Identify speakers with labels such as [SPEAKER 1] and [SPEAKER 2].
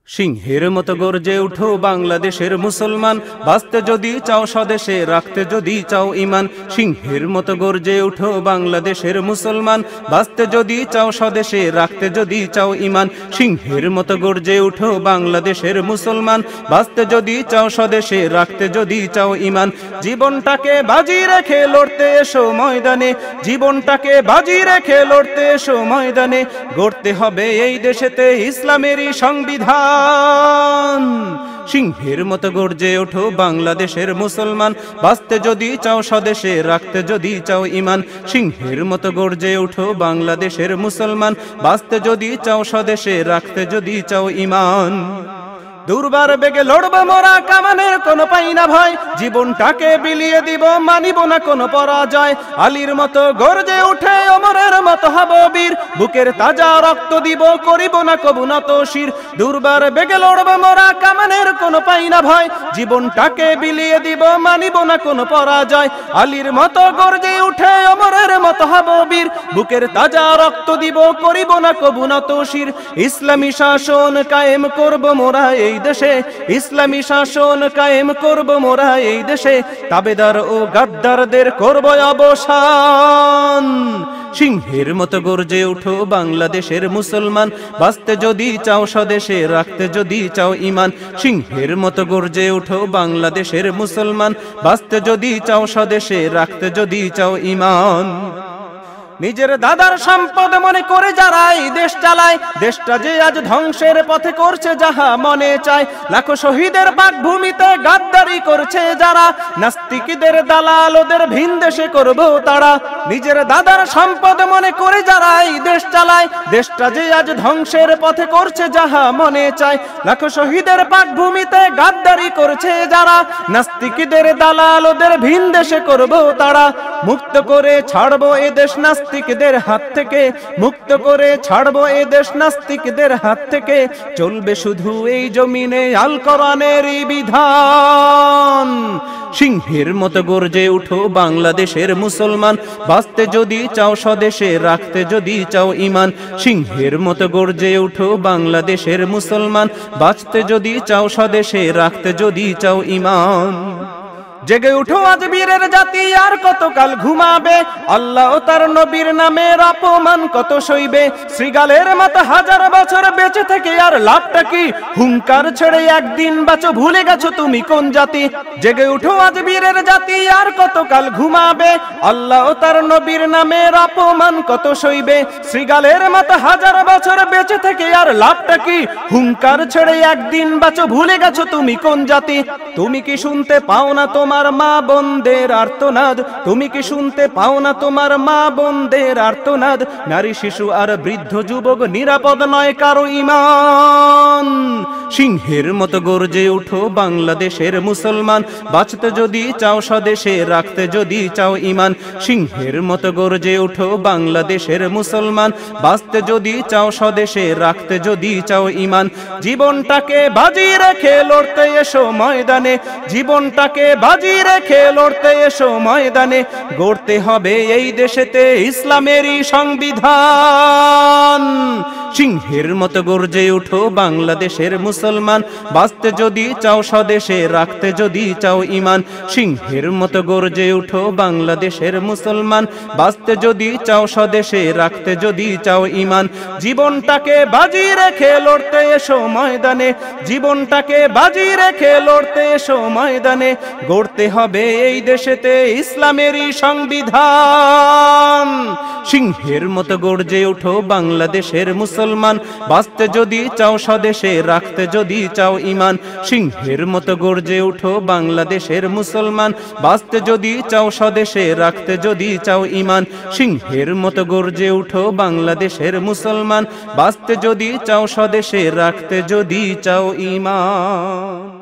[SPEAKER 1] সিংহের মতো গর্জে উঠো বাংলাদেশের মুসলমান, বাঁচতে যদি চাও স্বদেশে, রাখতে যদি চাও ঈমান। সিংহের মতো গর্জে উঠো বাংলাদেশের মুসলমান, বাঁচতে যদি চাও স্বদেশে, রাখতে যদি চাও ঈমান। সিংহের মতো গর্জে উঠো বাংলাদেশের মুসলমান, বাঁচতে যদি চাও স্বদেশে, রাখতে যদি চাও ঈমান। জীবনটাকে বাজি রেখে লড়তে এসো ময়দানে, জীবনটাকে বাজি রেখে লড়তে এসো ময়দানে। গড়তে হবে এই দেশেতে ইসলামেরই সংবিধান। সিংহের মতো গর্জে ওঠো বাংলাদেশের মুসলমান, বাঁচতে যদি চাও স্বদেশে, রাখতে যদি চাও ঈমান। সিংহের মতো গর্জে ওঠো বাংলাদেশের মুসলমান, বাঁচতে যদি চাও স্বদেশে, রাখতে যদি চাও ঈমান। দুর্বার বেগে লড়ব মোরা, কামানের কোনো পাই না ভয়, জীবনটাকে বিলিয়ে দিব, মানিব না কোনো পরাজয়। আলীর মতো গর্জে উঠে ওমরের মতো হব বীর, বুকের তাজা রক্ত দিব, করিব না কবু নত শির। দুর্বার বেগে লড়ব মোরা, কামানের কোনো পাই না ভয়, জীবনটাকে বিলিয়ে দিব, মানিব না কোনো পরাজয়। আলীর মতো গর্জে উঠে ওমরের মতো হব বীর, বুকের তাজা রক্ত দিব, করিব না কবু নত শির। ইসলামী শাসন কায়েম করব মোরা এই দেশে, ইসলামী শাসন কায়েম করব মোরা এই দেশে, তাবেদার ও গাদ্দারদের করব অবসান। সিংহের মতো গর্জে উঠো বাংলাদেশের মুসলমান, বাঁচতে যদি চাও স্বদেশে, রাখতে যদি চাও ঈমান। সিংহের মতো গর্জে উঠো বাংলাদেশের মুসলমান, বাঁচতে যদি চাও স্বদেশে, রাখতে যদি চাও ঈমান। নিজের দাদার সম্পদ মনে করে যারা এই দেশ চালায়, দেশটা যে আজ ধ্বংসের পথে করছে যাহা মনে চায়। লাখো শহীদের পাক ভূমিতে গাদ্দারি করছে যারা, নাস্তিকদের দালাল ওদের ভিন দেশে করবো তারা। নিজের দাদার সম্পদ মনে করে যারা এই দেশ চালায়, দেশটা যে আজ ধ্বংসের পথে করছে যাহা মনে চায়। লাখো শহীদের পাক ভূমিতে গাদ্দারি করছে যারা, নাস্তিকদের দালাল ওদের ভিন দেশে করবো তারা। মুক্ত করে ছাড়বো এ দেশ নাস্তিকদের হাত থেকে, মুক্ত করে ছাড়বো এ দেশ নাস্তিকদের হাত থেকে। চলবে শুধু এই জমিনে আল কোরআনেরই বিধান। সিংহের মতো গর্জে উঠো বাংলাদেশের মুসলমান, বাঁচতে যদি চাও স্বদেশে, রাখতে যদি চাও ঈমান। সিংহের মতো গর্জে উঠো বাংলাদেশের মুসলমান, বাঁচতে যদি চাও স্বদেশে, রাখতে যদি চাও ঈমান। জেগে উঠো আজ বীরের জাতি, আর কতকাল ঘুমাবে? আল্লাহ ও তার নবীর নামের অপমান কত সইবে? শ্রীগালের মতো হাজার বছর বেঁচে থেকে আর লাভটা কি? হুঙ্কার ছেড়ে একদিন বাঁচো, ভুলে গেছো তুমি কোন জাতি? জেগে উঠো আজ বীরের জাতি, আর কতকাল ঘুমাবে? আল্লাহ ও তার নবীর নামের অপমান কত সইবে? শ্রীগালের মতো হাজার বছর বেঁচে থেকে আর লাভটা কি? হুঙ্কার ছেড়ে একদিন বাঁচো, ভুলে গেছো তুমি কোন জাতি? তুমি কি শুনতে পাও না তোমার মা বোনদের আর্তনাদ? তুমি কি শুনতে পাও না তোমার মা বোনদের আর্তনাদ? নারী শিশু আর বৃদ্ধ যুবক নিরাপদ নয় কারো ঈমান। সিংহের মতো গর্জে উঠো বাংলাদেশের মুসলমান, বাঁচতে যদি চাও স্বদেশে, রাখতে যদি চাও ঈমান। সিংহের মতো গর্জে উঠো বাংলাদেশের মুসলমান, বাঁচতে যদি চাও স্বদেশে, রাখতে যদি চাও ঈমান। জীবনটাকে বাজি রেখে লড়তে এসো ময়দানে, জীবনটাকে বাজি রেখে লড়তে এসো ময়দানে। গড়তে হবে এই দেশেতে ইসলামেরই সংবিধান। সিংহের মতো গর্জে উঠো বাংলাদেশের মুসলমান, বাঁচতে যদি চাও স্বদেশে, রাখতে যদি চাও ঈমান। সিংহের মতো গর্জে উঠো বাংলাদেশের মুসলমান, বাঁচতে যদি চাও স্বদেশে, রাখতে যদি চাও ঈমান। জীবনটাকে বাজি রেখে লড়তে এসো ময়দানে, জীবনটাকে বাজি রেখে লড়তে এসো ময়দানে। গড়তে হবে এই দেশেতে ইসলামেরই সংবিধান। সিংহের মতো গর্জে উঠো বাংলাদেশের মুসলমান, বাঁচতে যদি চাও স্বদেশে, রাখতে যদি চাও ঈমান। সিংহের মতো গর্জে উঠো বাংলাদেশের মুসলমান, বাঁচতে যদি চাও স্বদেশে, রাখতে যদি চাও ঈমান। সিংহের মতো গর্জে উঠো বাংলাদেশের মুসলমান, বাঁচতে যদি চাও স্বদেশে, রাখতে যদি চাও ঈমান।